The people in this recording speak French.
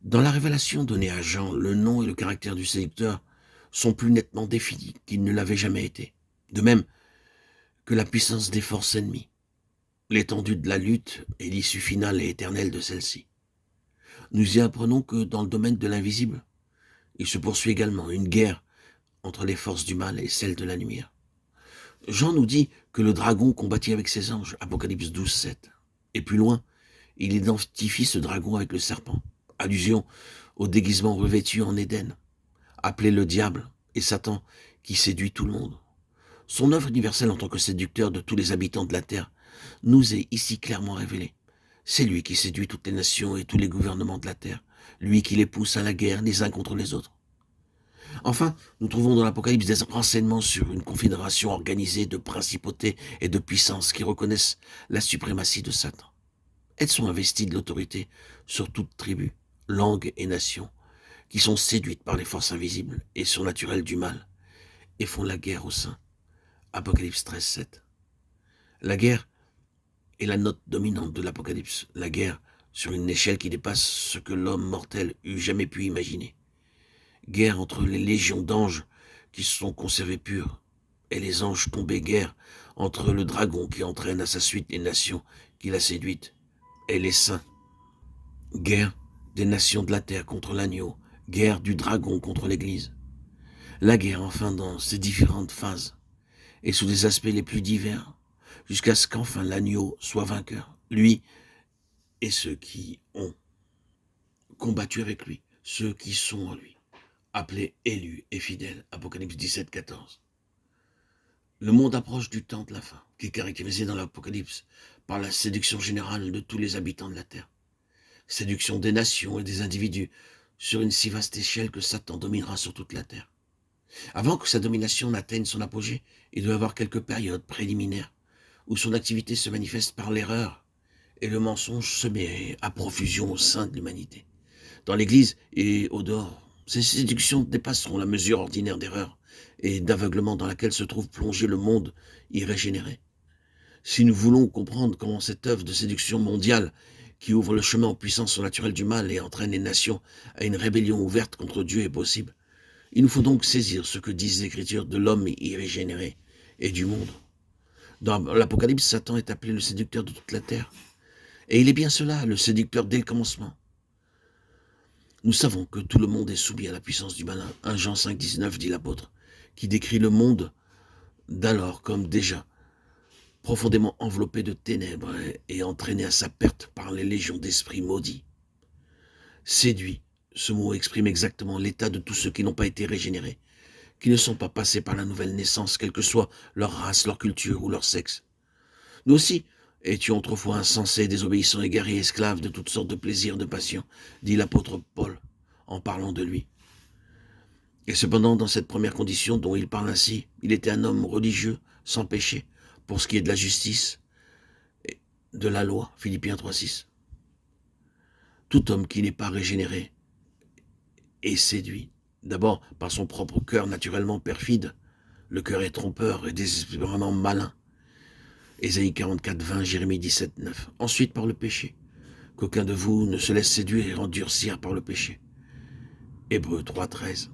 Dans la révélation donnée à Jean, le nom et le caractère du séducteur sont plus nettement définis qu'ils ne l'avaient jamais été. De même que la puissance des forces ennemies, l'étendue de la lutte et l'issue finale et éternelle de celle-ci. Nous y apprenons que dans le domaine de l'invisible, il se poursuit également une guerre entre les forces du mal et celles de la lumière. Jean nous dit que le dragon combattit avec ses anges, Apocalypse 12, 7. Et plus loin, il identifie ce dragon avec le serpent, allusion au déguisement revêtu en Éden, appelé le diable et Satan qui séduit tout le monde. Son œuvre universelle en tant que séducteur de tous les habitants de la terre nous est ici clairement révélée. C'est lui qui séduit toutes les nations et tous les gouvernements de la terre, lui qui les pousse à la guerre les uns contre les autres. Enfin, nous trouvons dans l'Apocalypse des renseignements sur une confédération organisée de principautés et de puissances qui reconnaissent la suprématie de Satan. Elles sont investies de l'autorité sur toute tribu, langue et nation, qui sont séduites par les forces invisibles et surnaturelles du mal, et font la guerre au sein. Apocalypse 13, 7. La guerre est la note dominante de l'Apocalypse, la guerre sur une échelle qui dépasse ce que l'homme mortel eût jamais pu imaginer. Guerre entre les légions d'anges qui se sont conservés purs et les anges tombés, guerre entre le dragon qui entraîne à sa suite les nations qu'il a séduites et les saints. Guerre des nations de la terre contre l'agneau, guerre du dragon contre l'Église. La guerre, enfin, dans ses différentes phases et sous des aspects les plus divers, jusqu'à ce qu'enfin l'agneau soit vainqueur, lui et ceux qui ont combattu avec lui, ceux qui sont en lui, appelés élus et fidèles. Apocalypse 17, 14. Le monde approche du temps de la fin, qui est caractérisé dans l'Apocalypse par la séduction générale de tous les habitants de la terre. Séduction des nations et des individus sur une si vaste échelle que Satan dominera sur toute la terre. Avant que sa domination n'atteigne son apogée, il doit y avoir quelques périodes préliminaires où son activité se manifeste par l'erreur et le mensonge semé à profusion au sein de l'humanité. Dans l'Église et au dehors, ces séductions dépasseront la mesure ordinaire d'erreur et d'aveuglement dans laquelle se trouve plongé le monde irrégénéré. Si nous voulons comprendre comment cette œuvre de séduction mondiale qui ouvre le chemin aux puissances surnaturelles du mal et entraîne les nations à une rébellion ouverte contre Dieu est possible, il nous faut donc saisir ce que disent les Écritures de l'homme irrégénéré et du monde. Dans l'Apocalypse, Satan est appelé le séducteur de toute la terre. Et il est bien cela, le séducteur dès le commencement. Nous savons que tout le monde est soumis à la puissance du malin. 1 Jean 5, 19 dit l'apôtre, qui décrit le monde d'alors comme déjà profondément enveloppé de ténèbres et entraîné à sa perte par les légions d'esprits maudits. Séduit, ce mot exprime exactement l'état de tous ceux qui n'ont pas été régénérés, qui ne sont pas passés par la nouvelle naissance, quelle que soit leur race, leur culture ou leur sexe. Nous aussi étions autrefois insensés, désobéissants, égarés, esclaves de toutes sortes de plaisirs, de passions, dit l'apôtre Paul en parlant de lui. Et cependant, dans cette première condition dont il parle ainsi, il était un homme religieux, sans péché, pour ce qui est de la justice et de la loi, Philippiens 3, 6. Tout homme qui n'est pas régénéré est séduit, d'abord par son propre cœur naturellement perfide. Le cœur est trompeur et désespérément malin. Ésaïe 44, 20, Jérémie 17, 9. Ensuite par le péché. Qu'aucun de vous ne se laisse séduire et endurcir par le péché. Hébreux 3, 13.